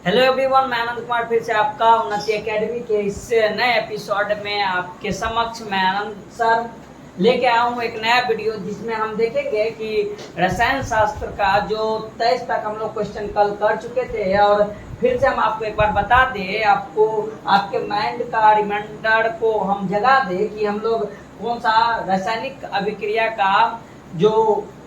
Hello everyone, मैं आनंद कुमार फिर से आपका उन्नति एकेडमी के इस नए एपिसोड में आपके समक्ष मैं आनंद सर लेके आया हूँ एक नया वीडियो जिसमें हम देखेंगे कि रसायन शास्त्र का जो 23 तक हम लोग क्वेश्चन कल कर चुके थे और फिर से हम आपको एक बार बता दें, आपको आपके माइंड का रिमाइंडर को हम जगा दें कि हम लोग कौन सा रासायनिक अभिक्रिया का जो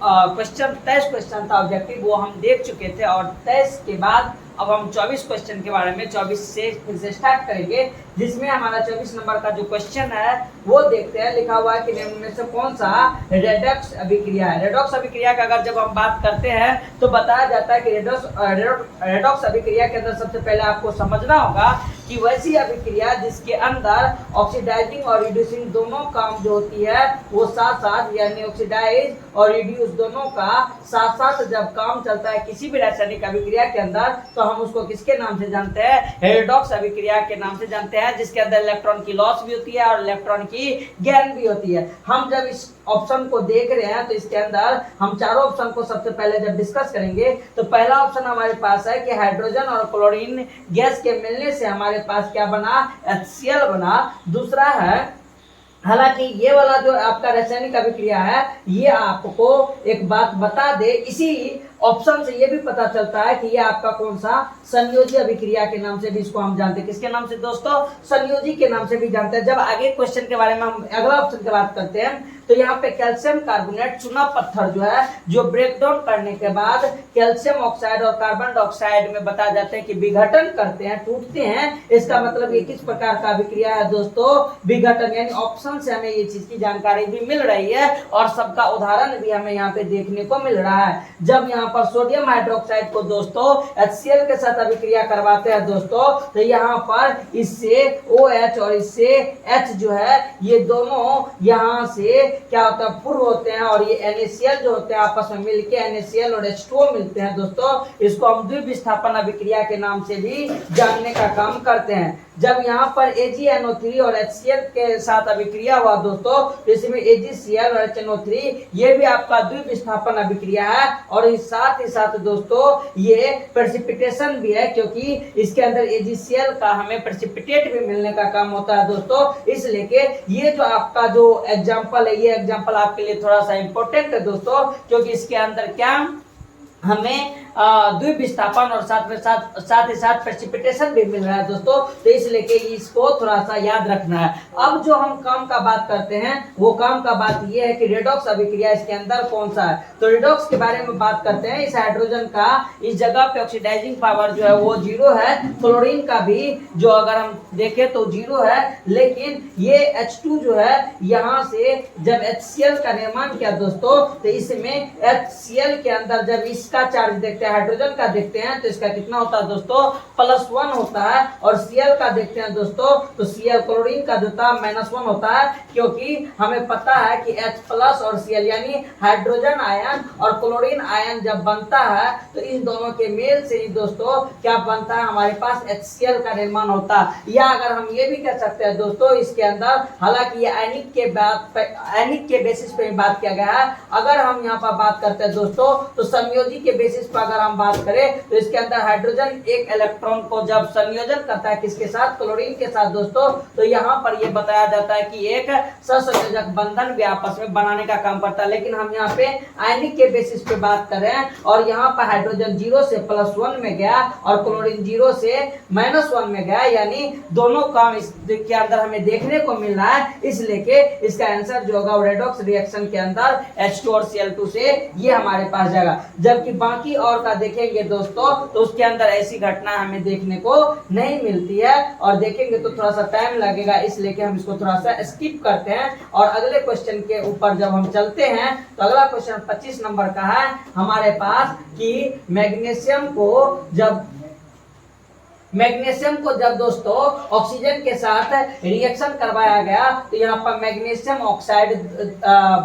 क्वेश्चन 23 क्वेश्चन था ऑब्जेक्टिव वो हम देख चुके थे और 23 के बाद अब हम 24 क्वेश्चन के बारे में 24 से फिर से स्टार्ट करेंगे, जिसमें हमारा 24 नंबर का जो क्वेश्चन है वो देखते हैं। लिखा हुआ है कि निम्न में से कौन सा रेडॉक्स अभिक्रिया है। रेडॉक्स अभिक्रिया का अगर जब हम बात करते हैं तो बताया जाता है कि रेडॉक्स अभिक्रिया के अंदर सबसे पहले आपको समझना होगा कि वैसी अभिक्रिया जिसके अंदर ऑक्सीडाइजिंग और रिड्यूसिंग दोनों काम जो होती है वो साथ साथ, यानी ऑक्सीडाइज और रिड्यूस दोनों का साथ साथ जब काम चलता है किसी भी रासायनिक अभिक्रिया के अंदर, तो हम उसको किसके नाम से जानते हैं? रेडॉक्स अभिक्रिया के नाम से जानते हैं, जिसके अंदर इलेक्ट्रॉन की लॉस भी होती है और इलेक्ट्रॉन की गेन भी होती है। हम जब इस ऑप्शन को देख रहे हैं तो इसके अंदर हम चारों ऑप्शन को सबसे पहले जब डिस्कस करेंगे तो पहला ऑप्शन हमारे पास है कि हाइड्रोजन और क्लोरीन गैस के मिलने से हमारे पास क्या बना? HCl बना। दूसरा है, हालांकि ये वाला जो आपका रासायनिक अभिक्रिया है ये आपको एक बात बता दे, इसी ऑप्शन से ये भी पता चलता है कि ये आपका कौन सा संयोजी अभिक्रिया के नाम से भी इसको हम जानते हैं। किसके नाम से दोस्तों? संयोजी के नाम से भी जानते हैं। जब आगे क्वेश्चन के बारे में हम अगला ऑप्शन की बात करते हैं तो यहाँ पे कैल्शियम कार्बोनेट चूना पत्थर जो है जो ब्रेक डाउन करने के बाद कैल्शियम ऑक्साइड और कार्बन डाइऑक्साइड में बताया जाता है कि विघटन करते हैं, टूटते हैं। इसका मतलब ये किस प्रकार का अभिक्रिया है दोस्तों? विघटन। यानी ऑप्शन से हमें ये चीज की जानकारी भी मिल रही है और सबका उदाहरण भी हमें यहाँ पे देखने को मिल रहा है। जब यहाँ पर सोडियम हाइड्रोक्साइड को दोस्तों HCl के साथ अभिक्रिया करवाते हैं दोस्तों, तो यहाँ पर इससे OH और इससे H जो है ये दोनों यहाँ से क्या होता है? पूर्व होते हैं और ये NaCl जो होते हैं आपस में मिलके NaCl और H2O मिलते हैं दोस्तों। इसको हम द्विविस्थापन अभिक्रिया के नाम से भी जानने का काम करते हैं। जब यहाँ पर AgNO3 और HCl के साथ अभिक्रिया हुआ दोस्तों, तो इसमें AgCl और HNO3 ये भी आपका द्विविस्थापन अभिक्रिया है और इस साथ ही साथ दोस्तों ये प्रेसिपिटेशन भी है, क्योंकि इसके अंदर AgCl का हमें प्रेसिपिटेट भी मिलने का काम होता है दोस्तों। इसलिए ये जो आपका जो एग्जाम्पल है ये एग्जाम्पल आपके लिए थोड़ा सा इंपॉर्टेंट है दोस्तों, क्योंकि इसके अंदर क्या हमें द्विविस्थापन और साथ ही साथ प्रेसिपिटेशन भी मिल रहा है दोस्तों। तो इसलिए कि इसको थोड़ा सा याद रखना है। अब जो हम काम का बात करते हैं वो काम का बात ये है कि रेडॉक्स अभिक्रिया इसके अंदर कौन सा है। तो रेडॉक्स के बारे में बात करते हैं। इस हाइड्रोजन का इस जगह पे ऑक्सीडाइजिंग पावर जो है वो 0 है। क्लोरीन का भी जो अगर हम देखें तो 0 है, लेकिन ये H2 जो है यहाँ से जब HCl का निर्माण किया दोस्तों, तो इसमें HCl के अंदर जब इसका चार्ज देखते हैं, हाइड्रोजन का देखते हैं तो इसका कितना होता है दोस्तों? +1 होता है। और Cl का देखते हैं दोस्तों तो Cl क्लोरीन का जो था -1 होता है, क्योंकि हमें पता है कि H+ और Cl यानी हाइड्रोजन आयन और क्लोरीन आयन जब बनता है तो इन दोनों के मेल से ही दोस्तों क्या बनता है? हमारे पास HCl का निर्माण होता है। या अगर हम ये भी कह सकते हैं दोस्तों इसके अंदर, हालांकि ये आयनिक के बेसिस पे बात किया गया है। अगर हम यहाँ पर बात करते हैं दोस्तों तो संयोजी के बेसिस पर अगर हम बात करें तो इसके अंदर हाइड्रोजन एक इलेक्ट्रॉन को जब संयोजन करता है किसके साथ? क्लोरीन के साथ दोस्तों, तो यहाँ पर ये बताया जाता है कि एक सहसंयोजक बंधन भी आपस में बनाने का काम करता है। लेकिन हम यहाँ पे आयनिक के बेसिस पे बात कर रहे हैं और यहाँ पर हाइड्रोजन 0 से +1 में गया और क्लोरीन 0 से -1 में गया, यानी दोनों काम इसके अंदर हमें देखने को मिल रहा है। इसलिए कि इसका आंसर जो होगा रेडॉक्स रिएक्शन के अंदर H2 और Cl2 से ये हमारे पास जाएगा। जबकि बाकी और का देखेंगे दोस्तों तो उसके अंदर ऐसी घटना हमें देखने को नहीं मिलती है और देखेंगे तो थोड़ा सा टाइम लगेगा, इसलिए कि हम इसको थोड़ा सा स्किप करते हैं और अगले क्वेश्चन के ऊपर जब हम चलते हैं तो अगला क्वेश्चन 25 नंबर का है हमारे पास कि मैग्नीशियम मैग्नीशियम को जब दोस्तों ऑक्सीजन के साथ रिएक्शन करवाया गया तो यहाँ पर मैग्नीशियम ऑक्साइड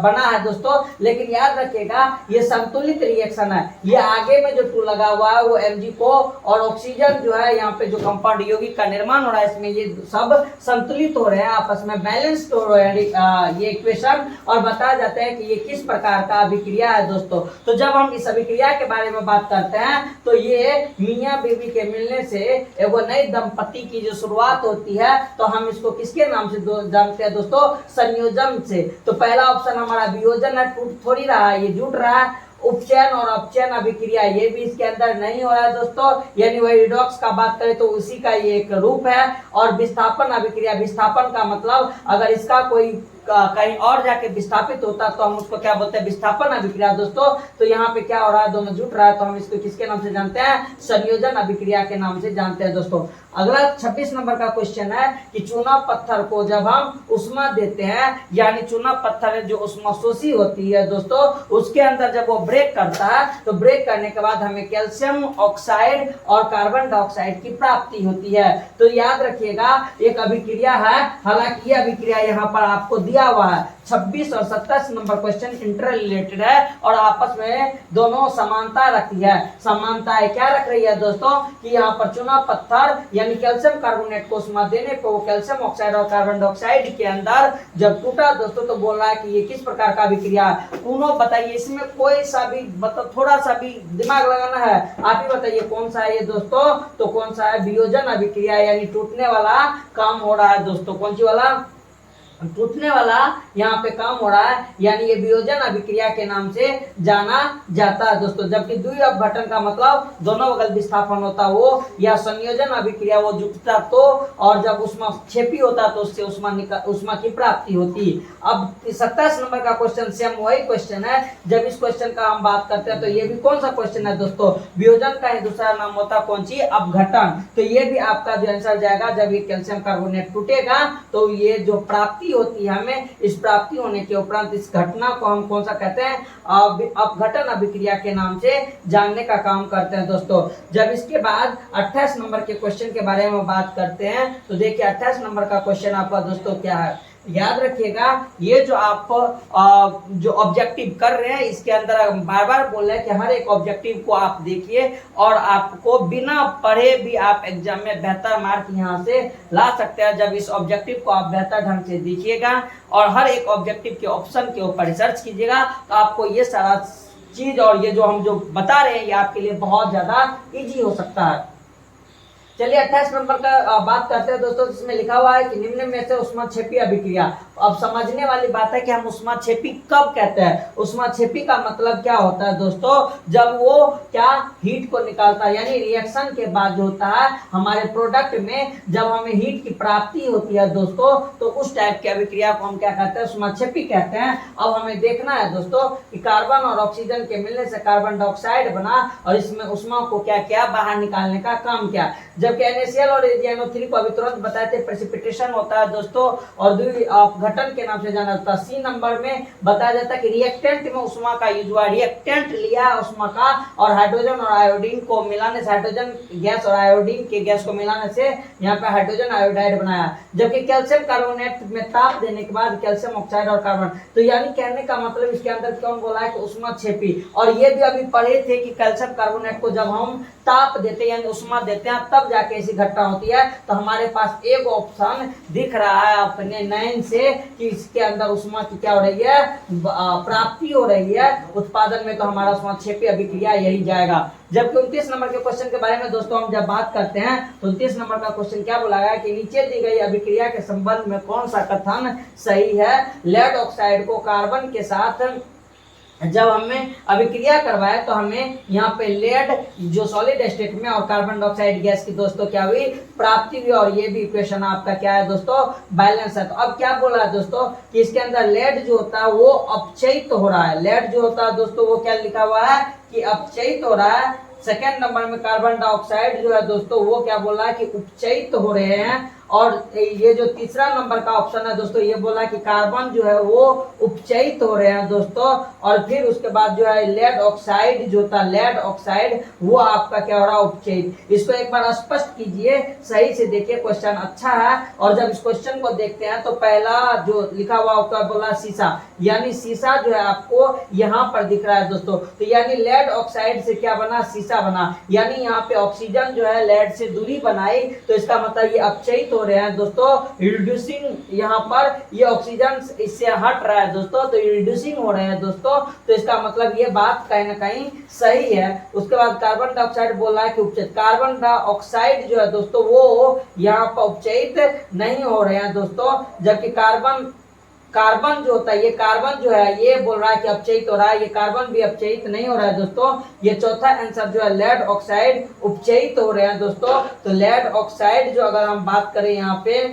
बना है दोस्तों। लेकिन याद रखिएगा ये संतुलित रिएक्शन है। ये आगे में जो टू लगा हुआ है वो Mg को और ऑक्सीजन जो है यहाँ पे जो कंपाउंड यौगिक का निर्माण हो रहा है इसमें ये सब संतुलित हो रहे हैं, आपस में बैलेंस्ड हो रहे हैं ये इक्वेशन, और बताया जाता है कि ये किस प्रकार का अभिक्रिया है दोस्तों। तो जब हम इस अभिक्रिया के बारे में बात करते हैं तो ये मियां बीवी के मिलने से एगो नई दंपति की जो शुरुआत होती है तो हम इसको किसके नाम से जानते हैं दोस्तों? संयोजन से। तो पहला ऑप्शन हमारा वियोजन है, टूट थोड़ी रहा है, ये जुड़ रहा है। उपचयन और अपचयन अभिक्रिया ये भी इसके अंदर नहीं हो रहा है दोस्तों, यानी वही रिडॉक्स का बात करें तो उसी का ये एक रूप है। और विस्थापन अभिक्रिया, विस्थापन का मतलब अगर इसका कोई कहीं और जाके विस्थापित होता तो हम उसको क्या बोलते हैं? विस्थापन अभिक्रिया दोस्तों। तो यहाँ पे क्या हो रहा है? दोनों जुट रहा है तो हम इसको किसके नाम से जानते हैं? संयोजन अभिक्रिया के नाम से जानते हैं दोस्तों। अगला 26 नंबर का क्वेश्चन है कि चूना पत्थर को जब हम उष्मा देते हैं, यानी चूना पत्थर जो उष्माशोषी होती है दोस्तों, उसके अंदर जब वो ब्रेक करता है तो ब्रेक करने के बाद हमें कैल्शियम ऑक्साइड और कार्बन डाइऑक्साइड की प्राप्ति होती है। तो याद रखिएगा एक अभिक्रिया है, हालांकि ये अभिक्रिया यहाँ पर आपको दिया हुआ है। 26 और 27 नंबर क्वेश्चन इंटर रिलेटेड है और आपस में दोनों समानता रखती है। समानता क्या रख रही है दोस्तों कि यहाँ पर चूना पत्थर यानी कैल्शियम कार्बोनेट को उष्मा देने पर वो कैल्शियम ऑक्साइड और कार्बन डाइऑक्साइड के अंदर जब टूटा दोस्तों तो बोल रहा है कि ये किस प्रकार का अभिक्रिया है। दोनों बताइए, इसमें कोई सा भी मतलब थोड़ा सा भी दिमाग लगाना है, आप ही बताइए कौन सा है ये दोस्तों? तो कौन सा है? वियोजन अभिक्रिया, यानी टूटने वाला काम हो रहा है दोस्तों। कौन सी वाला? टूटने वाला यहाँ पे काम हो रहा है, यानी ये वियोजन अभिक्रिया के नाम से जाना जाता है दोस्तों। जबकि द्वि अपघटन का मतलब दोनों बगल विस्थापन होता वो, या संयोजन अभिक्रिया वो जुटता तो, और जब उष्मा क्षेपी होता तो उससे उष्मा की प्राप्ति होती। अब 27 नंबर का क्वेश्चन सेम वही क्वेश्चन है। जब इस क्वेश्चन का हम बात करते हैं तो ये भी कौन सा क्वेश्चन है दोस्तों? वियोजन का ही दूसरा नाम होता कौन सी? अपघटन। तो ये भी आपका जो आंसर जाएगा, जब ये कैल्शियम कार्बोनेट टूटेगा तो ये जो प्राप्ति होती है हमें, इस प्राप्ति होने के उपरांत इस घटना को हम कौन सा कहते हैं? अपघटन अभिक्रिया के नाम से जानने का काम करते हैं दोस्तों। जब इसके बाद 28 नंबर के क्वेश्चन के बारे में बात करते हैं तो देखिए 28 नंबर का क्वेश्चन आपका दोस्तों क्या है? याद रखिएगा ये जो आप जो ऑब्जेक्टिव कर रहे हैं इसके अंदर बार बार बोल रहे हैं कि हर एक ऑब्जेक्टिव को आप देखिए और आपको बिना पढ़े भी आप एग्जाम में बेहतर मार्क यहाँ से ला सकते हैं जब इस ऑब्जेक्टिव को आप बेहतर ढंग से देखिएगा और हर एक ऑब्जेक्टिव के ऑप्शन के ऊपर रिसर्च कीजिएगा तो आपको ये सारा चीज और ये जो हम जो बता रहे हैं ये आपके लिए बहुत ज्यादा इजी हो सकता है। चलिए 28 नंबर का बात करते हैं दोस्तों, जिसमें लिखा हुआ है कि निम्न में से उष्माक्षेपी अभिक्रिया। अब समझने वाली बात है कि हम उष्माक्षेपी कब कहते हैं। उष्माक्षेपी का मतलब क्या होता है दोस्तों? जब वो क्या हीट को निकालता है, यानी रिएक्शन के बाद जो होता है हमारे प्रोडक्ट में जब हमें हीट की प्राप्ति होती है दोस्तों तो उस टाइप की अभिक्रिया को हम क्या कहते हैं? उष्माक्षेपी कहते हैं। अब हमें देखना है दोस्तों कि कार्बन और ऑक्सीजन के मिलने से कार्बन डाइऑक्साइड बना और इसमें उष्मा को क्या किया? बाहर निकालने का काम किया। जबकि NaCl और AgNO3 को अभी तुरंत बताए थे प्रेसिपिटेशन होता है दोस्तों और द्वि अपघटन के नाम से जाना जाता है। सी नंबर में बताया जाता है कि रिएक्टेंट में उष्मा का यूज हुआ। रिएक्टेंट लिया उष्मा का और हाइड्रोजन और आयोडीन को मिलाने से, हाइड्रोजन गैस और आयोडीन के गैस को मिलाने से यहाँ पे हाइड्रोजन आयोडाइड बनाया। जबकि कैल्शियम कार्बोनेट में ताप देने के बाद कैल्शियम ऑक्साइड और कार्बन, तो यानी कहने का मतलब इसके अंदर क्यों बोला है कि उष्माक्षेपी। और ये भी अभी पढ़े थे कि कैल्शियम कार्बोनेट को जब हम ताप देते हैं यानी उष्मा देते हैं तब जाके ऐसी घटना होती है। तो हमारे पास एक ऑप्शन दिख रहा है अपने नयन से कि इसके अंदर उष्मा की क्या हो रही है? प्राप्ति हो रही है उत्पादन में, तो हमारा उष्माक्षेपी अभिक्रिया यही जाएगा। जबकि 29 नंबर के क्वेश्चन के बारे में दोस्तों हम जब बात करते हैं तो 29 नंबर का क्वेश्चन क्या बोला गया कि नीचे दी गई अभिक्रिया के संबंध में कौन सा कथन सही है? लेड ऑक्साइड को कार्बन के साथ जब हमें अभिक्रिया करवाए तो हमें यहाँ पे लेड जो सॉलिड स्टेट में और कार्बन डाइऑक्साइड गैस की दोस्तों क्या हुई? प्राप्ति हुई। और ये भी इक्वेशन आपका क्या है दोस्तों? बैलेंस है। तो अब क्या बोला है दोस्तों कि इसके अंदर लेड जो होता है वो अपचयित हो रहा है। लेड जो होता है दोस्तों वो क्या लिखा हुआ है कि अपचयित हो रहा है। सेकेंड नंबर में कार्बन डाइऑक्साइड जो है दोस्तों वो क्या बोल रहा है कि उपचयित हो रहे हैं। और ये जो तीसरा नंबर का ऑप्शन है दोस्तों, ये बोला कि कार्बन जो है वो उपचयित हो रहे हैं दोस्तों। और फिर उसके बाद जो है लेड ऑक्साइड जो था, लेड ऑक्साइड वो आपका क्या हो रहा है, उपचयित। इसको एक बार स्पष्ट कीजिए, सही से देखिए, क्वेश्चन अच्छा है। और जब इस क्वेश्चन को देखते हैं तो पहला जो लिखा हुआ उसका बोला शीशा, यानी शीशा जो है आपको यहाँ पर दिख रहा है दोस्तों। तो यानी लेड ऑक्साइड से क्या बना, शीशा बना, यानी यहाँ पे ऑक्सीजन जो है लेड से दूरी बनाई, तो इसका मतलब ये अपचयित हो रहे हैं दोस्तों, रिड्यूसिंग। यहाँ पर ये ऑक्सीजन इससे हट रहा है दोस्तों, तो रिड्यूसिंग हो रहे हैं दोस्तों। तो इसका मतलब ये बात कहीं ना कहीं सही है। उसके बाद कार्बन डाइऑक्साइड बोल रहा है कि उपचयित, कार्बन डाइऑक्साइड जो है दोस्तों वो यहाँ पर उपचयित नहीं हो रहे हैं दोस्तों, जबकि कार्बन जो होता है, ये कार्बन जो है ये बोल रहा है कि अपचयित हो रहा है, ये कार्बन भी अपचयित नहीं हो रहा है दोस्तों। ये चौथा आंसर जो है लेड ऑक्साइड उपचयित हो रहे हैं दोस्तों। तो लेड ऑक्साइड जो अगर हम बात करें यहाँ पे,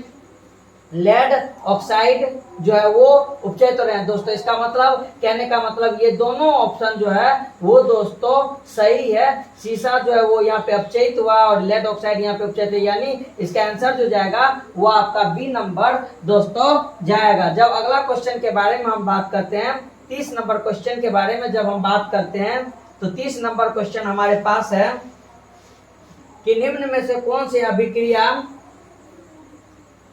लेड ऑक्साइड जो है वो उपचयित हो रहे हैं दोस्तों। इसका मतलब, कहने का मतलब ये दोनों ऑप्शन जो है वो दोस्तों सही है। शीशा जो है वो यहाँ पे अपचयित हुआ और लेड ऑक्साइड यहाँ पे उपचयित है, यानी इसका आंसर जो जाएगा वो आपका बी नंबर दोस्तों जाएगा। जब अगला क्वेश्चन के बारे में हम बात करते हैं, 30 नंबर क्वेश्चन के बारे में जब हम बात करते हैं, तो 30 नंबर क्वेश्चन हमारे पास है कि निम्न में से कौन सी अभिक्रिया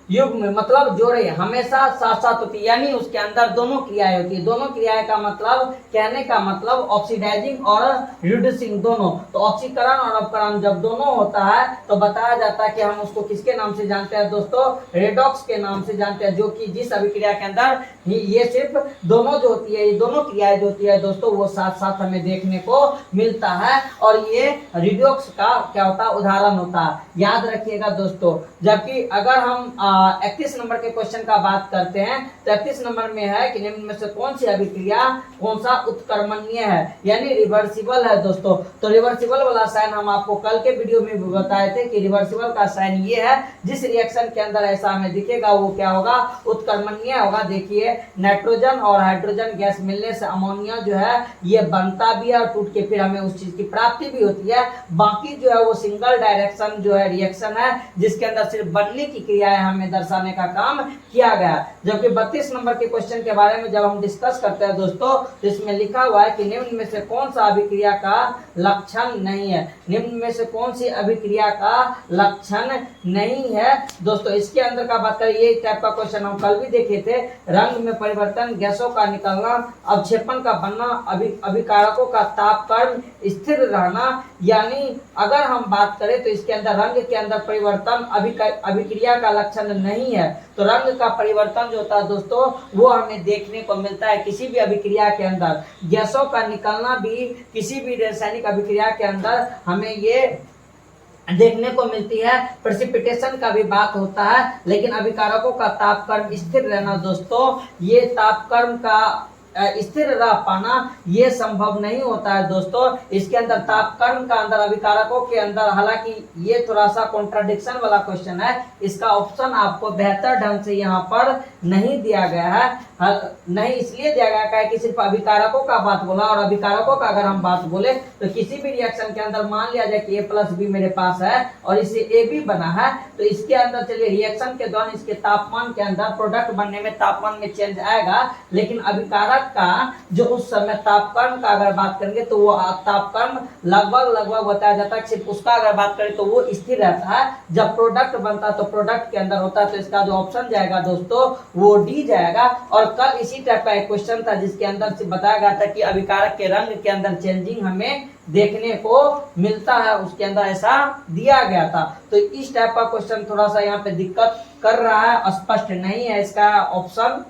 युग में, मतलब जोड़े हमेशा साथ साथ होती है, यानी उसके अंदर दोनों क्रियाएं होती है। दोनों क्रियाएं का मतलब, कहने का मतलब ऑक्सीडाइजिंग और रिड्यूसिंग दोनों। तो ऑक्सीकरण और अपकरण जब दोनों होता है तो बताया जाता है कि हम उसको किसके नाम से जानते हैं दोस्तों, रेडॉक्स के नाम से जानते हैं। जो कि जिस अभिक्रिया के अंदर ये सिर्फ दोनों जो होती है, ये दोनों क्रियाएं जो होती है दोस्तों वो साथ साथ हमें देखने को मिलता है, और ये रिडॉक्स का क्या होता है, उदाहरण होता है, याद रखिएगा दोस्तों। जबकि अगर हम 31 नंबर के क्वेश्चन का बात करते हैं, तो 31 नंबर में है कि निम्न में से कौन सी अभिक्रिया कौन सा उत्क्रमणीय है, यानी रिवर्सिबल है दोस्तों। तो रिवर्सिबल वाला साइन हम आपको कल के वीडियो में भी बताए थे कि रिवर्सिबल का साइन ये है, जिस रिएक्शन के अंदर ऐसा हमें दिखेगा वो क्या होगा, उत्क्रमणीय होगा। देखिए, नाइट्रोजन और हाइड्रोजन गैस मिलने से अमोनिया जो है ये बनता भी है और टूट के फिर हमें उस चीज की प्राप्ति भी होती है। बाकी जो है वो सिंगल डायरेक्शन जो है रिएक्शन है, जिसके अंदर सिर्फ बनने की क्रियाएं हमें दर्शाने का काम किया गया। जबकि 32 नंबर के क्वेश्चन के बारे में जब हम डिस्कस करते हैं दोस्तों, तो इसमें लिखा हुआ है कि निम्न में से कौन सा अभिक्रिया का लक्षण नहीं है, निम्न में से कौन सी अभिक्रिया का लक्षण नहीं है दोस्तों। इसके अंदर का बात करें, ये टाइप का क्वेश्चन हम कल भी देखे थे, रंग में परिवर्तन, गैसों का निकलना, अवक्षेपण का बनना, अभिकारकों का तापक्रम स्थिर रहना। यानी अगर हम बात करें तो इसके अंदर रंग के अंदर परिवर्तन अभिक्रिया का लक्षण नहीं है। तो रंग का परिवर्तन जो होता है दोस्तों वो हमें देखने को मिलता है किसी भी अभिक्रिया के अंदर। गैसों का निकलना भी किसी भी रासायनिक अभिक्रिया के अंदर हमें ये देखने को मिलती है। प्रेसिपिटेशन का भी बात होता है, लेकिन अभिकारकों का तापक्रम स्थिर रहना दोस्तों, ये तापक्रम का स्थिर रह पाना ये संभव नहीं होता है दोस्तों। इसके अंदर तापक्रम का अंदर अभिकारकों के अंदर, हालांकि ये थोड़ा सा कॉन्ट्राडिक्शन वाला क्वेश्चन है, इसका ऑप्शन आपको बेहतर ढंग से यहाँ पर नहीं दिया गया है। नहीं इसलिए दिया गया है कि सिर्फ अभिकारकों का बात बोला, और अभिकारकों का अगर हम बात बोले तो किसी भी रिएक्शन के अंदर मान लिया जाए कि A+B मेरे पास है और इससे AB बना है, तो इसके अंदर चलिए रिएक्शन के दौरान इसके तापमान के अंदर प्रोडक्ट बनने में तापमान में चेंज आएगा, लेकिन अभिकारक का जो उस समय तापक्रम का अगर बात करेंगे तो वो तापक्रम लगभग बताया जाता है, सिर्फ उसका अगर बात करें तो वो स्थिर रहता है। जब प्रोडक्ट बनता है तो प्रोडक्ट के अंदर होता है, तो इसका जो ऑप्शन जाएगा दोस्तों वो डी जाएगा। और कल इसी टाइप का एक क्वेश्चन था जिसके अंदर से बताया गया था कि अभिकारक के रंग के अंदर चेंजिंग हमें देखने को मिलता है, उसके अंदर ऐसा दिया गया था। तो इस टाइप का क्वेश्चन थोड़ा सा यहाँ पे दिक्कत कर रहा है, स्पष्ट नहीं है इसका ऑप्शन।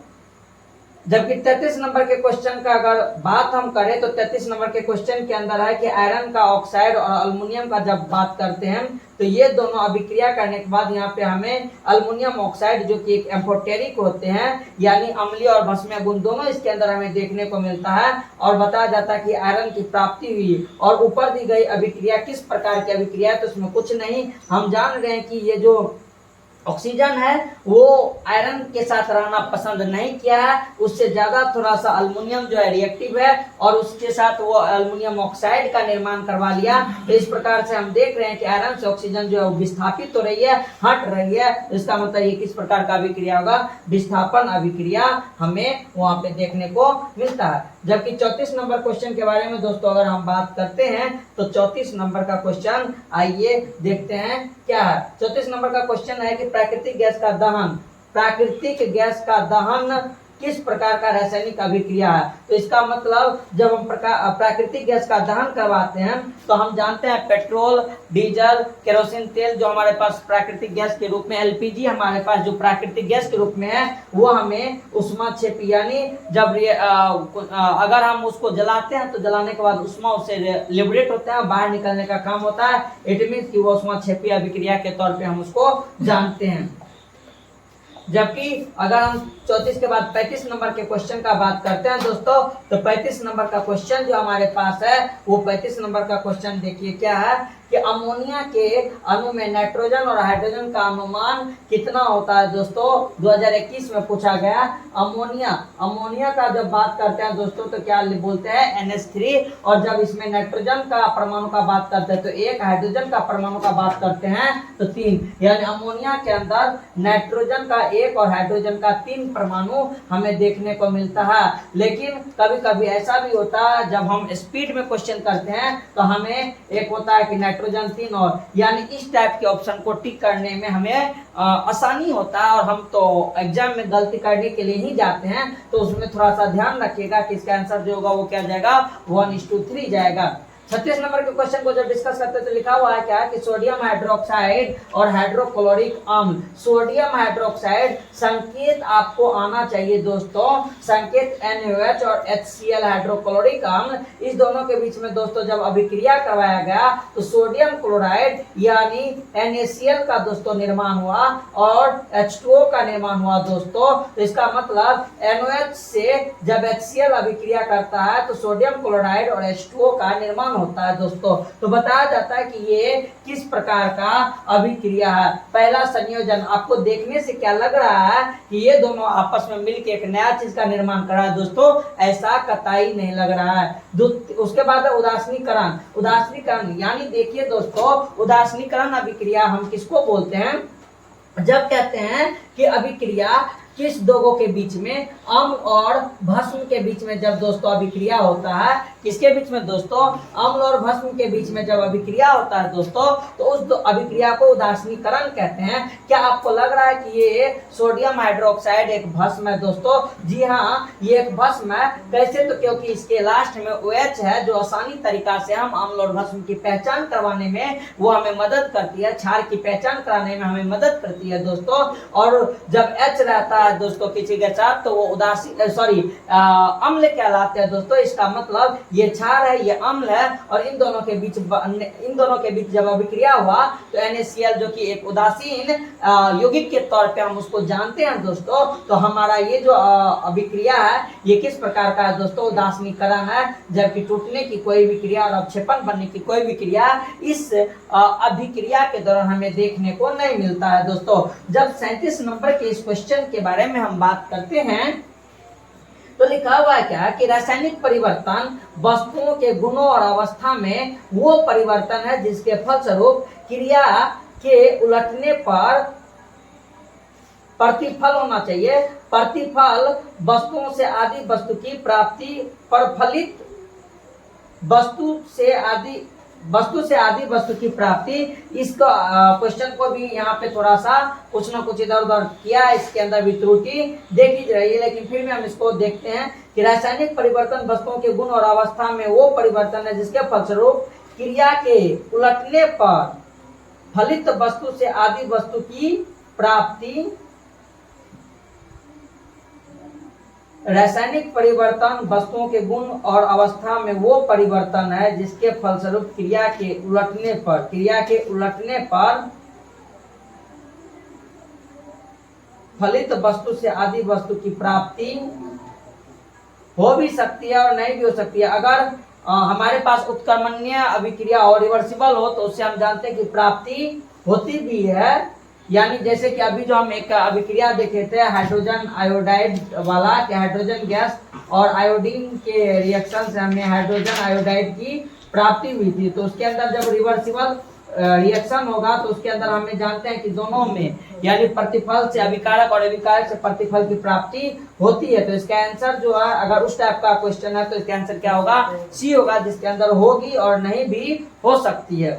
जबकि 33 नंबर के क्वेश्चन का अगर बात हम करें तो 33 नंबर के क्वेश्चन के अंदर है कि आयरन का ऑक्साइड और अल्युमिनियम का जब बात करते हैं तो ये दोनों अभिक्रिया करने के बाद यहाँ पे हमें अल्युमिनियम ऑक्साइड जो कि एक एम्फोटेरिक होते हैं, यानी अम्लीय और भस्मीय गुण दोनों इसके अंदर हमें देखने को मिलता है, और बताया जाता है कि आयरन की प्राप्ति हुई। और ऊपर दी गई अभिक्रिया किस प्रकार की अभिक्रिया है, तो उसमें कुछ नहीं, हम जान रहे हैं कि ये जो ऑक्सीजन है वो आयरन के साथ रहना पसंद नहीं किया है, उससे ज्यादा थोड़ा सा अल्युमिनियम जो है रिएक्टिव है और उसके साथ वो अल्युमिनियम ऑक्साइड का निर्माण करवा लिया। तो इस प्रकार से हम देख रहे हैं कि आयरन से ऑक्सीजन जो है विस्थापित हो रही है, हट रही है। इसका मतलब ये किस प्रकार का अभिक्रिया होगा, विस्थापन अभिक्रिया हमें वहां पे देखने को मिलता है। जबकि 34 नंबर क्वेश्चन के बारे में दोस्तों अगर हम बात करते हैं तो 34 नंबर का क्वेश्चन आइए देखते हैं क्या है। 34 नंबर का क्वेश्चन है कि प्राकृतिक गैस का दहन किस प्रकार का रासायनिक अभिक्रिया है। तो इसका मतलब जब हम प्राकृतिक गैस का दहन करवाते हैं तो हम जानते हैं पेट्रोल, डीजल, केरोसिन तेल जो हमारे पास प्राकृतिक गैस के रूप में, एलपीजी हमारे पास जो प्राकृतिक गैस के रूप में है, वो हमें ऊष्माक्षेपी यानी जब अगर हम उसको जलाते हैं तो जलाने के बाद ऊष्मा उससे लिबरेट होता है, बाहर निकलने का काम होता है। इट मीन्स कि वो ऊष्माक्षेपी अभिक्रिया के तौर पे हम उसको जानते हैं। जबकि अगर हम 34 के बाद 35 नंबर के क्वेश्चन का बात करते हैं दोस्तों, तो 35 नंबर का क्वेश्चन जो हमारे पास है वो 35 नंबर का क्वेश्चन देखिए क्या है कि अमोनिया के अणु में नाइट्रोजन और हाइड्रोजन का अनुमान कितना होता है दोस्तों। 2021 में पूछा गया। अमोनिया का जब बात करते हैं दोस्तों तो क्या बोलते हैं NH3, और जब इसमें नाइट्रोजन का परमाणु का बात करते हैं तो 1, हाइड्रोजन का परमाणु का बात करते हैं तो 3, यानी अमोनिया के अंदर नाइट्रोजन का 1 और हाइड्रोजन का 3 परमाणु हमें देखने को मिलता है। लेकिन कभी कभी ऐसा भी होता है जब हम स्पीड में क्वेश्चन करते हैं तो हमें एक होता है कि नाइट्रोजन 3 और, यानी इस टाइप के ऑप्शन को टिक करने में हमें आसानी होता है। और हम तो एग्जाम में गलती करने के लिए ही जाते हैं, तो उसमें थोड़ा सा ध्यान रखिएगा कि इसका आंसर जो होगा वो क्या जाएगा, 1:3 जाएगा। 36 नंबर के क्वेश्चन को जब डिस्कस करते हैं तो लिखा हुआ है क्या कि सोडियम हाइड्रोक्साइड और हाइड्रोक्लोरिक अम्ल। सोडियम हाइड्रोक्साइड संकेत आपको आना चाहिए दोस्तों, संकेत NaOH और HCl हाइड्रोक्लोरिक अम्ल, इस दोनों के बीच में दोस्तों जब अभिक्रिया करवाया गया तो सोडियम क्लोराइड यानी NaCl का दोस्तों निर्माण हुआ और H2O का निर्माण हुआ दोस्तों। तो इसका मतलब NaOH से जब HCl अभिक्रिया करता है तो सोडियम क्लोराइड और H2O का निर्माण होता है दोस्तों। तो बताया जाता है कि ये किस प्रकार का अभिक्रिया है। पहला संयोजन आपको देखने से क्या लग रहा है कि ये दोनों आपस में मिलकर एक नया चीज का निर्माण कर रहा है दोस्तों, ऐसा कतई नहीं लग रहा है। उसके बाद है उदासीनीकरण यानी देखिए दोस्तों, उदासीनीकरण अभिक्रिया हम किसको बोलते हैं, जब कहते हैं कि अभिक्रिया किस दोगों के बीच में, अम्ल और भस्म के बीच में जब दोस्तों अभिक्रिया होता है, किसके बीच में दोस्तों, अम्ल और भस्म के बीच में जब अभिक्रिया होता है दोस्तों, तो उस अभिक्रिया को उदासीनीकरण कहते हैं। क्या आपको लग रहा है कि ये सोडियम हाइड्रोक्साइड एक भस्म है दोस्तों? जी हाँ, ये एक भस्म है। कैसे? तो क्योंकि इसके लास्ट में OH है जो आसानी तरीका से हम अम्ल और भस्म की पहचान करवाने में वो हमें मदद करती है, क्षार की पहचान कराने में हमें मदद करती है दोस्तों। और जब H रहता है दोस्तों किसी के साथ तो वो अम्ल कहलाते हैं दोस्तों। इसका मतलब ये क्षार है, ये अम्ल है, और इन दोनों के बीच जब अभिक्रिया हुआ तो NaCl जो कि एक उदासीन यौगिक के तौर पे हम उसको जानते हैं दोस्तों। तो हमारा ये जो अभिक्रिया है ये किस प्रकार का है दोस्तों, उदासीनीकरण है। जबकि टूटने की कोई भी क्रिया और अवक्षेपण बनने की कोई भी क्रिया इस अभिक्रिया के दौरान हमें देखने को नहीं मिलता है दोस्तों। जब 37 नंबर के इस क्वेश्चन के बारे में हम बात करते हैं तो लिखा हुआ है क्या कि रासायनिक परिवर्तन वस्तुओं के गुणों और अवस्था में वो परिवर्तन है जिसके फलस्वरूप क्रिया के उलटने पर प्रतिफल होना चाहिए। प्रतिफल वस्तुओं से आदि वस्तु की प्राप्ति पर फलित वस्तु से आदि वस्तु की प्राप्ति। इस क्वेश्चन को भी यहाँ पे थोड़ा सा कुछ ना कुछ इधर उधर किया, इसके अंदर भी त्रुटि देखी जा रही है, लेकिन फिर भी हम इसको देखते हैं कि रासायनिक परिवर्तन वस्तुओं के गुण और अवस्था में वो परिवर्तन है जिसके फलस्वरूप क्रिया के उलटने पर फलित वस्तु से आदि वस्तु की प्राप्ति। रासायनिक परिवर्तन वस्तुओं के गुण और अवस्था में वो परिवर्तन है जिसके फलस्वरूप क्रिया के उलटने पर फलित वस्तु से आदि वस्तु की प्राप्ति हो भी सकती है और नहीं भी हो सकती है। अगर हमारे पास उत्क्रमणीय अभिक्रिया और रिवर्सिबल हो तो उससे हम जानते हैं कि प्राप्ति होती भी है यानी जैसे कि अभी जो हम एक अभिक्रिया देखे थे हाइड्रोजन आयोडाइड वाला, कि हाइड्रोजन गैस और आयोडीन के रिएक्शन से हमें हाइड्रोजन आयोडाइड की प्राप्ति हुई थी। तो उसके अंदर जब रिवर्सिबल रिएक्शन होगा तो उसके अंदर हमें जानते हैं कि दोनों में यानी प्रतिफल से अभिकारक और अभिकारक से प्रतिफल की प्राप्ति होती है। तो इसका आंसर जो है, अगर उस टाइप का क्वेश्चन है तो इसका आंसर क्या होगा, सी होगा, जिसके अंदर होगी और नहीं भी हो सकती है।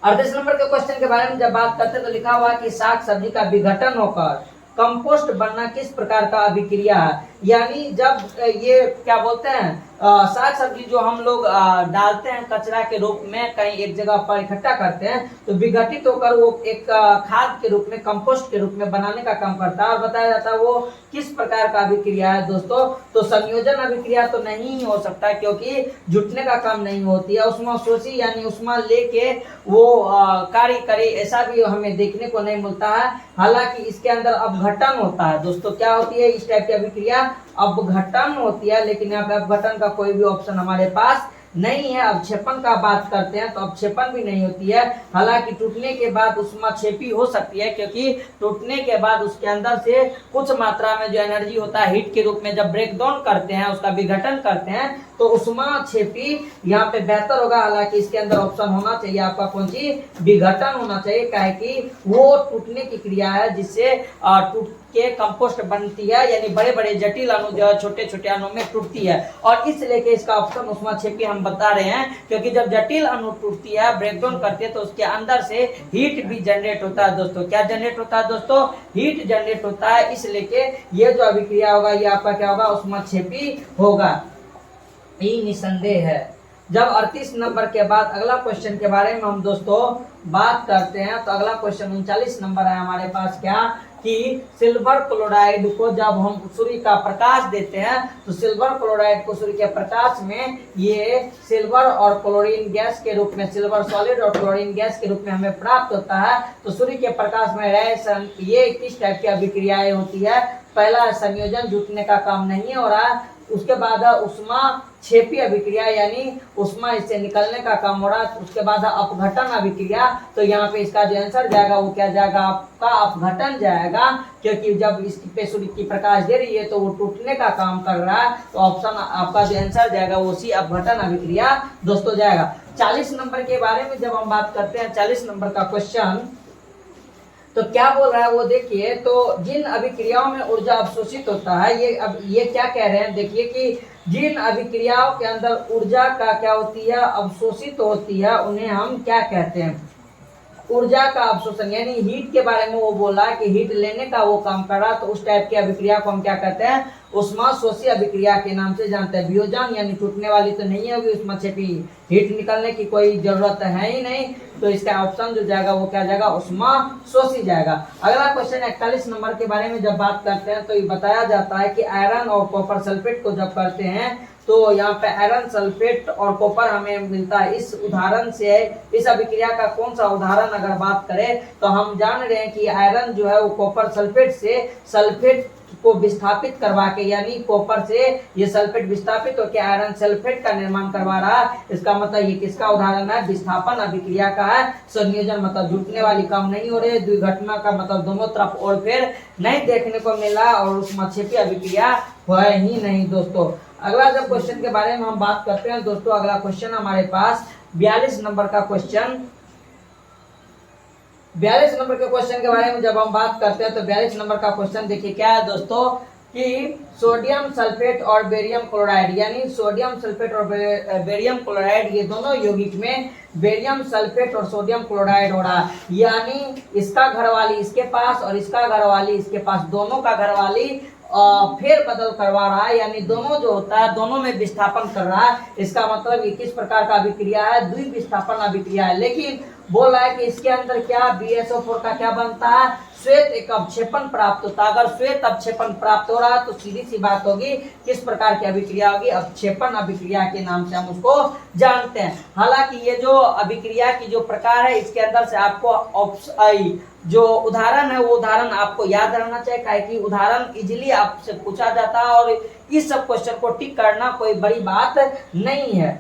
38 नंबर के क्वेश्चन के बारे में जब बात करते हैं तो लिखा हुआ है कि साग सब्जी का विघटन होकर कंपोस्ट बनना किस प्रकार का अभिक्रिया है। यानी जब ये क्या बोलते हैं, साग सब्जी जो हम लोग डालते हैं कचरा के रूप में कहीं एक जगह पर इकट्ठा करते हैं, तो विघटित होकर वो एक खाद के रूप में, कंपोस्ट के रूप में बनाने का काम करता है। और बताया जाता है वो किस प्रकार का अभिक्रिया है दोस्तों, तो संयोजन अभिक्रिया तो नहीं हो सकता, क्योंकि जुटने का काम नहीं होती है। उष्माशोषी यानी उष्मा लेके वो कार्य करे, ऐसा भी हमें देखने को नहीं मिलता है। हालांकि इसके अंदर अपघटन होता है दोस्तों। क्या होती है इस टाइप की अभिक्रिया, अपघटन होती है, लेकिन यहाँ पे अपघटन का कोई भी ऑप्शन हमारे पास नहीं है। अवक्षेपण का बात करते हैं तो अवक्षेपण भी नहीं होती है। हालांकि टूटने के बाद उष्माक्षेपी हो सकती है, क्योंकि टूटने के बाद उसके अंदर से कुछ मात्रा में जो एनर्जी होता है हीट के रूप में जब ब्रेक डाउन करते हैं, उसका विघटन करते हैं, तो उष्माक्षेपी यहाँ पे बेहतर होगा। हालांकि इसके अंदर ऑप्शन होना चाहिए आपका कौन सी, विघटन होना चाहिए, क्या है कि वो टूटने की क्रिया है जिससे टूट के कंपोस्ट बनती है, यानी बड़े बड़े जटिल अणु जो है छोटे छोटे अणु में टूटती है। और इसलिए के इसका ऑप्शन उष्माक्षेपी हम बता रहे हैं, क्योंकि जब जटिल अणु टूटती है, ब्रेकडाउन करती है, तो उसके अंदर से हीट भी जनरेट होता है दोस्तों। क्या जनरेट होता है दोस्तों, हीट जनरेट होता है। इसलिए के ये जो अभिक्रिया होगा ये आपका क्या होगा, उष्माक्षेपी होगा, ये निसंदेह है। जब 38 नंबर के बाद अगला क्वेश्चन के बारे में हम दोस्तों बात करते हैं, तो अगला क्वेश्चन 39 नंबर है हमारे पास, क्या कि सिल्वर क्लोराइड को जब हम सूर्य का प्रकाश देते हैं, तो सिल्वर क्लोराइड को सूर्य के प्रकाश में ये सिल्वर और क्लोरीन गैस के रूप में, सिल्वर सॉलिड और क्लोरीन गैस के रूप में हमें प्राप्त होता है। तो सूर्य के प्रकाश में रेडिएशन, ये किस टाइप की अभिक्रियाएं होती है। पहला संयोजन, जुटने का काम नहीं हो रहा है। उसके बाद उष्मा क्षेपी अभिक्रिया, यानी उष्मा इससे निकलने का काम हो रहा है। उसके बाद अपघटन अभिक्रिया, तो यहाँ पे इसका जो आंसर जाएगा वो क्या जाएगा, आपका अपघटन जाएगा, क्योंकि जब इस पे सूर्य की प्रकाश दे रही है तो वो टूटने का काम कर रहा है। तो ऑप्शन आपका जो आंसर जाएगा वो सी अपघटन अभिक्रिया दोस्तों जाएगा। 40 नंबर के बारे में जब हम बात करते हैं, 40 नंबर का क्वेश्चन तो क्या बोल रहा है वो देखिए। तो जिन अभिक्रियाओं में ऊर्जा अवशोषित होता है, ये क्या कह रहे हैं, देखिए कि जिन अभिक्रियाओं के अंदर ऊर्जा का क्या होती है, अवशोषित होती है, उन्हें हम क्या कहते हैं, ऊर्जा का अवशोषण, यानी हीट के बारे में वो बोल रहा है कि हीट लेने का वो काम कर रहा है। तो उस टाइप की अभिक्रिया को हम क्या कहते हैं, उष्माशोषी अभिक्रिया के नाम से जानते हैं। वियोजन यानी टूटने वाली तो नहीं होगी उष्माक्षेपी, हीट निकलने की कोई जरूरत है ही नहीं। तो इसका ऑप्शन जो जाएगा वो क्या जाएगा, उष्माशोषी जाएगा। अगला क्वेश्चन 41 नंबर के बारे में जब बात करते हैं तो ये बताया जाता है कि आयरन और कॉपर सल्फेट को जब करते हैं तो यहाँ पे आयरन सल्फेट और कॉपर हमें मिलता है। इस उदाहरण से, इस अभिक्रिया का कौन सा उदाहरण अगर बात करें तो हम जान रहे हैं कि आयरन जो है वो कॉपर सल्फेट से सल्फेट को विस्थापित करवा के, यानी कॉपर से ये सल्फेट विस्थापित होकर आयरन सल्फेट का निर्माण करवा रहा है। इसका मतलब ये किसका उदाहरण है, विस्थापन अभिक्रिया का है। संयोजन मतलब जुटने वाली काम नहीं हो रही, द्विघटना का मतलब दोनों तरफ और फिर नहीं देखने को मिला, और उष्माक्षेपी अभिक्रिया है ही नहीं दोस्तों। अगला जब क्वेश्चन के बारे में हम बात करते हैं दोस्तों, अगला क्वेश्चन हमारे पास 42 नंबर का क्वेश्चन, 42 नंबर के क्वेश्चन के बारे में जब हम बात करते हैं तो 42 नंबर का क्वेश्चन देखिए क्या है दोस्तों, कि सोडियम सल्फेट और बेरियम क्लोराइड, यानी सोडियम सल्फेट और बेरियम क्लोराइड, ये दोनों यौगिक में बेरियम सल्फेट और सोडियम क्लोराइड हो रहा है। यानी इसका घरवाली इसके पास और इसका घरवाली इसके पास, दोनों का घरवाली फेर बदल करवा रहा है, यानी दोनों जो होता है दोनों में विस्थापन कर रहा है। इसका मतलब ये किस प्रकार का अभिक्रिया है, द्विविस्थापन अभिक्रिया है। लेकिन बोल रहा है कि इसके अंदर क्या BSO4 का क्या बनता है, श्वेत एक अवक्षेपण प्राप्त होता है। अगर श्वेत अवक्षेपण प्राप्त हो रहा है तो सीधी सी बात होगी किस प्रकार की अभिक्रिया होगी, अवक्षेपण अभिक्रिया के नाम से हम उसको जानते हैं। हालांकि ये जो अभिक्रिया की जो प्रकार है इसके अंदर से आपको जो उदाहरण है वो उदाहरण आपको याद रहना चाहिए, काहे कि उदाहरण इजीली आपसे पूछा जाता है और इस सब क्वेश्चन को टिक करना कोई बड़ी बात नहीं है।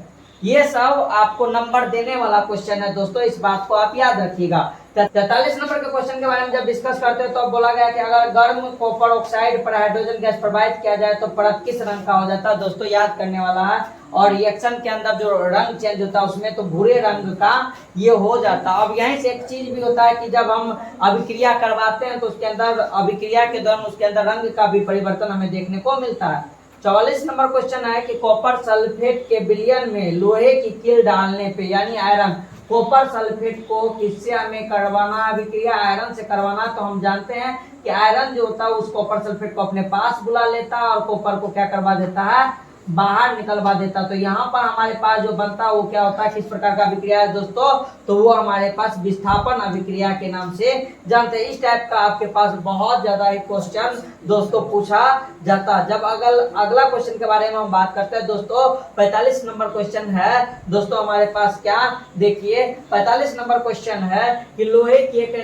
ये सब आपको नंबर देने वाला क्वेश्चन है दोस्तों, इस बात को आप याद रखिएगा। 43 नंबर के क्वेश्चन क्वेश्चन के बारे में जब डिस्कस करते हैं तो बोला गया कि अगर गर्म कॉपर ऑक्साइड पर हाइड्रोजन गैस प्रवाहित किया जाए तो परत किस रंग का हो जाता है। दोस्तों याद करने वाला है। और रिएक्शन के अंदर जो रंग चेंज होता है उसमें तो भूरे रंग का ये हो जाता है। अब यहीं से एक चीज भी होता है कि जब हम अभिक्रिया करवाते हैं तो उसके अंदर अभिक्रिया के दौरान उसके अंदर रंग का भी परिवर्तन हमें देखने को मिलता है। 44 नंबर क्वेश्चन है कि कॉपर सल्फेट के विलयन में लोहे की कील डालने पे यानी आयरन, कॉपर सल्फेट को किससे हमें करवाना अभिक्रिया, आयरन से करवाना। तो हम जानते हैं कि आयरन जो होता है उस कॉपर सल्फेट को अपने पास बुला लेता है और कॉपर को क्या करवा देता है, बाहर निकलवा देता। तो यहाँ पर हमारे पास जो बनता है वो क्या होता है, किस प्रकार का अभिक्रिया है दोस्तों, तो वो हमारे पास विस्थापन अभिक्रिया के नाम से जानते हैं। इस टाइप का आपके पास बहुत ज्यादा एक क्वेश्चन दोस्तों पूछा जाता है। जब अगला क्वेश्चन के बारे में हम बात करते हैं दोस्तों, 45 नंबर क्वेश्चन है दोस्तों हमारे पास, क्या देखिए 45 नंबर क्वेश्चन है कि लोहे की एक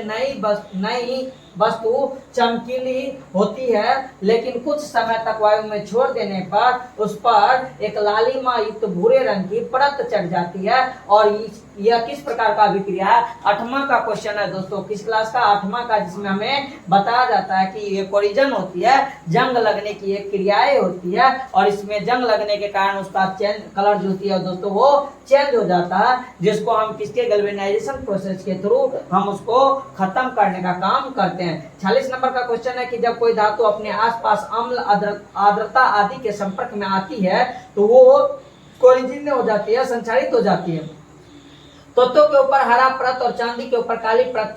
नई वस्तु चमकीली होती है लेकिन कुछ समय तक वायु में छोड़ देने पर उस पर एक लालिमा युक्त भूरे रंग की परत चढ़ जाती है और यह किस प्रकार का अभिक्रिया है। 8वां का क्वेश्चन है दोस्तों, किस क्लास का, 8वां का, जिसमें हमें बताया जाता है कि ये कोरिजन होती है, जंग लगने की एक क्रियाएं होती है और इसमें जंग लगने के कारण उसका चेंज कलर जो होती है दोस्तों वो चेंज हो जाता है, जिसको हम किसके गैल्वेनाइजेशन प्रोसेस के थ्रू हम उसको खत्म करने का काम करते हैं। 46 नंबर का क्वेश्चन है कि जब कोई धातु अपने आसपास अम्ल आर्द्रता आदि के संपर्क में आती है तो वो कोरिजन हो जाती है, संचारित हो जाती है। तत्वों के ऊपर हरा परत और चांदी के ऊपर काली परत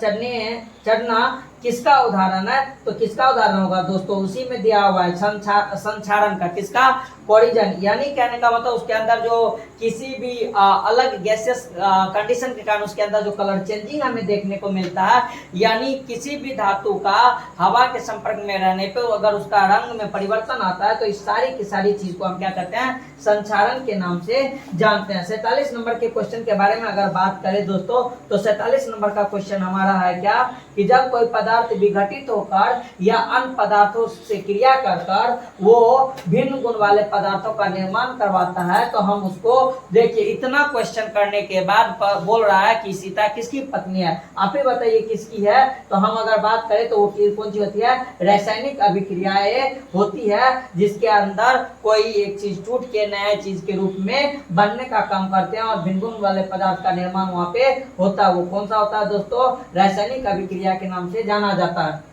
चढ़ना किसका उदाहरण है, तो किसका उदाहरण होगा दोस्तों, उसी में दिया हुआ है संक्षारण का, किसका, कोरिजन। यानी कहने का मतलब उसके अंदर जो किसी भी अलग गैसेस कंडीशन के कारण उसके अंदर जो कलर चेंजिंग हमें देखने को मिलता है, यानी किसी भी धातु का हवा के संपर्क में रहने पे अगर उसका रंग में परिवर्तन आता है तो इस सारी की सारी चीज को हम क्या कहते हैं, संक्षारण के नाम से जानते हैं। 47 नंबर के क्वेश्चन के बारे में अगर बात करें दोस्तों तो 47 नंबर का क्वेश्चन हमारा है क्या, कि जब कोई पदार्थ विघटित होकर या अन्य पदार्थों से क्रिया कर वो भिन्न गुण वाले पदार्थों का निर्माण करवाता है तो हम उसको, देखिए इतना क्वेश्चन करने के बाद बोल रहा है कि सीता किसकी पत्नी है, आप ही बताइए किसकी है। तो हम अगर बात करें तो वो कौन सी होती है, रासायनिक अभिक्रियाएं होती है जिसके अंदर कोई एक चीज टूट के नया चीज के रूप में बनने का काम करते हैं और भिन्न गुण वाले पदार्थ का निर्माण वहां पे होता है। वो कौन सा होता है दोस्तों, रासायनिक अभिक्रिया के नाम से जाना जाता है।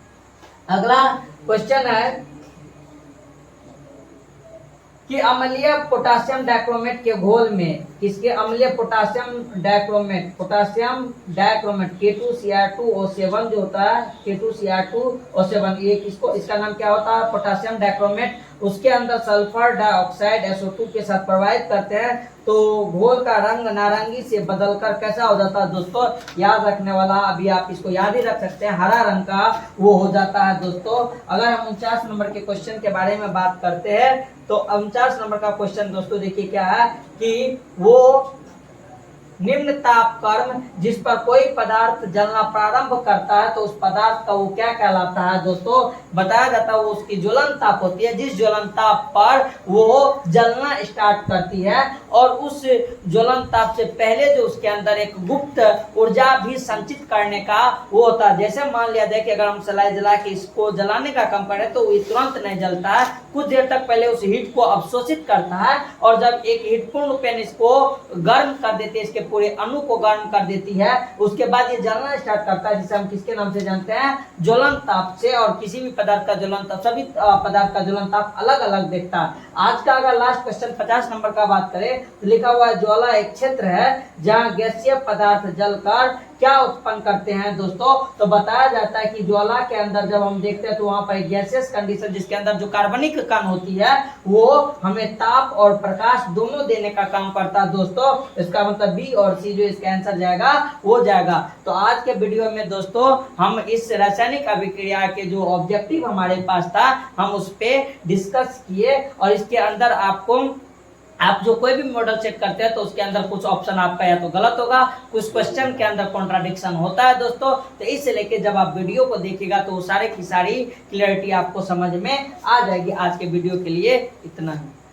अगला क्वेश्चन है कि अम्लीय पोटासियम डाइक्रोमेट के घोल में, किसके, अम्लीय पोटासियम डाइक्रोमेट K2Cr2O7 जो होता है, K2Cr2O7, ये किसको, इसका नाम क्या होता है, पोटासियम डाइक्रोमेट, उसके अंदर सल्फर डाइऑक्साइड SO2 के साथ प्रवाहित करते हैं तो घोल का रंग नारंगी से बदलकर कैसा हो जाता है दोस्तों, याद रखने वाला, अभी आप इसको याद ही रख सकते हैं, हरा रंग का वो हो जाता है दोस्तों। अगर हम 49 नंबर के क्वेश्चन के बारे में बात करते हैं तो 49 नंबर का क्वेश्चन दोस्तों देखिए क्या है कि वो निम्न ताप कर्म जिस पर कोई पदार्थ जलना प्रारंभ करता है तो उस पदार्थ का वो क्या कहलाता है दोस्तों, बताया जाता है वो उसकी ज्वलन ताप होती है, जिस ज्वलन ताप पर वो जलना स्टार्ट करती है और उस ज्वलन ताप से पहले जो उसके अंदर एक गुप्त ऊर्जा भी संचित करने का वो होता है। जैसे मान लिया जाए कि अगर हम सलाई जला के इसको जलाने का काम करें तो वो तुरंत नहीं जलता है, कुछ देर तक पहले उस हीट को अवशोषित करता है और जब एक हीट पूर्ण रूप में इसको गर्म कर देती है, इसके पूरे अणु को गर्म कर देती है, उसके बाद ये जलना स्टार्ट करता है जिसे हम किसके नाम से जानते हैं, ज्वलन ताप से। और किसी भी पदार्थ का ज्वलन ताप, सभी पदार्थ का ज्वलन ताप अलग अलग दिखता है। आज का अगर लास्ट क्वेश्चन 50 नंबर का बात करें तो लिखा हुआ है ज्वाला एक क्षेत्र है जहां गैसीय पदार्थ जलकर क्या उत्पन्न करते हैं दोस्तों, तो बताया जाता है कि ज्वाला के अंदर जब हम देखते हैं तो वहां पर गैसियस कंडीशन जिसके अंदर जो कार्बनिक कण होती है वो हमें ताप और प्रकाश दोनों देने का काम करता है दोस्तों। इसका मतलब बी और सी जो इसका आंसर जाएगा वो जाएगा। तो आज के वीडियो में दोस्तों हम इस रासायनिक अभिक्रिया के जो ऑब्जेक्टिव हमारे पास था हम उस पे डिस्कस किए और इसके अंदर आपको आप जो कोई भी मॉडल चेक करते हैं तो उसके अंदर कुछ ऑप्शन आपका या तो गलत होगा, कुछ क्वेश्चन के अंदर कॉन्ट्राडिक्शन होता है दोस्तों। तो इससे लेके जब आप वीडियो को देखिएगा तो सारे की सारी क्लियरिटी आपको समझ में आ जाएगी। आज के वीडियो के लिए इतना ही।